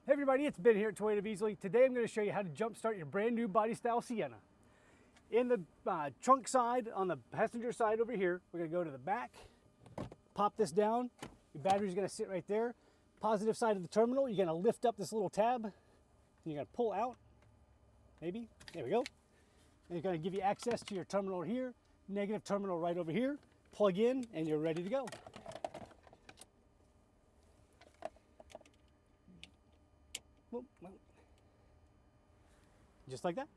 Hey everybody, it's Ben here at Toyota Beasley. Today I'm going to show you how to jumpstart your brand new body style Sienna. In the trunk side, on the passenger side over here, we're going to go to the back, pop this down. Your battery's going to sit right there. Positive side of the terminal, you're going to lift up this little tab. And you're going to pull out, maybe. There we go. And it's going to give you access to your terminal here, negative terminal right over here. Plug in and you're ready to go. Just like that.